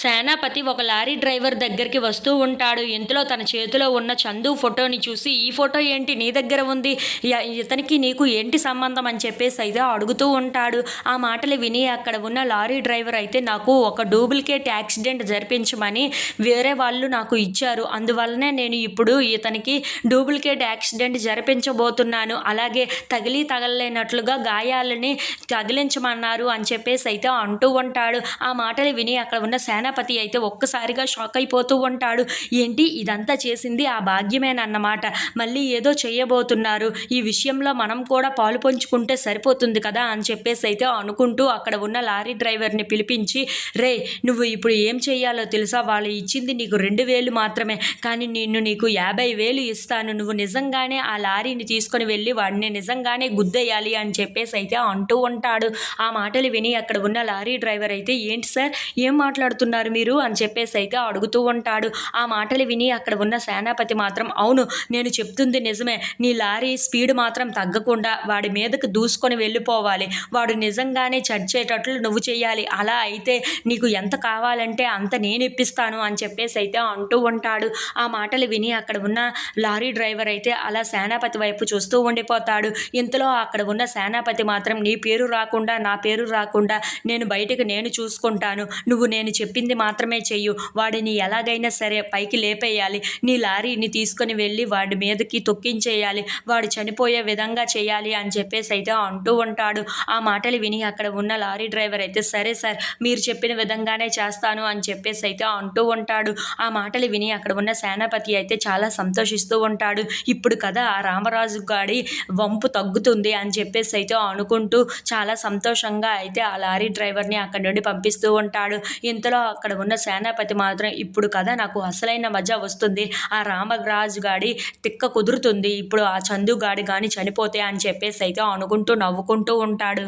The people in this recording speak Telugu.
సేనాపతి ఒక లారీ డ్రైవర్ దగ్గరికి వస్తూ ఉంటాడు. ఇంతలో తన చేతిలో ఉన్న చందు ఫోటోని చూసి, "ఈ ఫోటో ఏంటి నీ దగ్గర ఉంది? ఇతనికి నీకు ఏంటి సంబంధం?" అని చెప్పేసి అయితే అడుగుతూ ఉంటాడు. ఆ మాటలు విని అక్కడ ఉన్న లారీ డ్రైవర్ అయితే, "నాకు ఒక డూప్లికేట్ యాక్సిడెంట్ జరిపించమని వేరే వాళ్ళు నాకు ఇచ్చారు. అందువల్లనే నేను ఇప్పుడు ఇతనికి డూప్లికేట్ యాక్సిడెంట్ జరిపించబోతున్నాను. అలాగే తగలలేనట్లుగా గాయాలని తగిలించమన్నారు" అని చెప్పేసి అయితే అంటూ ఉంటాడు. ఆ మాటలు విని అక్కడ ఉన్న సేనాపతి అయితే ఒక్కసారిగా షాక్ అయిపోతూ ఉంటాడు. ఏంటి ఇదంతా చేసింది ఆ భాగ్యమేనన్నమాట. మళ్ళీ ఏదో చేయబోతున్నారు. ఈ విషయంలో మనం కూడా పాలు పంచుకుంటే సరిపోతుంది కదా అని చెప్పేసి అయితే అనుకుంటూ అక్కడ ఉన్న లారీ డ్రైవర్ని పిలిపించి, "రే, నువ్వు ఇప్పుడు ఏం చెయ్యాలో తెలుసా? వాళ్ళు ఇచ్చింది నీకు 2,000 మాత్రమే, కానీ నీకు 50,000 ఇస్తాను. నువ్వు నిజంగానే ఆ లారీని తీసుకొని వెళ్ళి వాడిని నిజంగానే గుద్దేయాలి" అని చెప్పేసి అయితే అంటూ ఉంటాడు. ఆ మాటలు విని అక్కడ ఉన్న లారీ డ్రైవర్ అయితే, "ఏంటి సార్, ఏం మాట్లాడుతున్నారు మీరు?" అని చెప్పేసి అయితే అడుగుతూ ఉంటాడు. ఆ మాటలు విని అక్కడ ఉన్న సేనాపతి మాత్రం, "అవును, నేను చెప్తుంది నిజమే. నీ లారీ స్పీడ్ మాత్రం తగ్గకుండా వాడి మీదకు దూసుకొని వెళ్ళిపోవాలి. వాడు నిజంగానే చచ్చేటట్లు నువ్వు చేయాలి. అలా అయితే నీకు ఎంత కావాలంటే అంత నేను ఇప్పిస్తాను" అని చెప్పేసి అయితే అంటూ ఉంటాడు. ఆ మాటలు విని అక్కడ ఉన్న లారీ డ్రైవర్ అయితే అలా సేనాపతి వైపు చూస్తూ ఉండిపోతాడు. ఇంతలో అక్కడ ఉన్న సేనాపతి మాత్రం, "నీ పేరు రాకుండా, నా పేరు రాకుండా నేను చూసుకుంటాను. నువ్వు నేను చెప్పింది మాత్రమే చెయ్యు. వాడిని ఎలాగైనా సరే పైకి లేపేయాలి. నీ లారీని తీసుకొని వెళ్ళి వాడి మీదకి తొక్కించేయాలి. వాడు చనిపోయే విధంగా చేయాలి" అని చెప్పేసి అయితే అంటూ ఉంటాడు. ఆ మాటలు విని అక్కడ ఉన్న లారీ డ్రైవర్ అయితే, "సరే సార్, మీరు చెప్పిన విధంగానే చేస్తాను" అని చెప్పేసి అయితే అంటూ ఉంటాడు. ఆ మాటలు విని అక్కడ ఉన్న సేనాపతి అయితే చాలా సంతోషిస్తూ ఉంటాడు. ఇప్పుడు కదా ఆ రామరాజు గాడి వంపు తగ్గుతుంది అని చెప్పేసి అయితే అనుకుంటూ చాలా సంతోషంగా అయితే ఆ లారీ డ్రైవర్ని అక్కడి నుండి పంపిస్తూ ఉంటాడు. ఇంతలో అక్కడ ఉన్న సేనాపతి మాత్రం, "ఇప్పుడు కదా నాకు అసలైన మజా వస్తుంది. ఆ రామరాజు గాడి తిక్క కుదురుతుంది. ఇప్పుడు ఆ చందు గాడి కానీ చనిపోతే" అని చెప్పేసి అయితే అనుకుంటూ నవ్వుకుంటూ ఉంటాడు.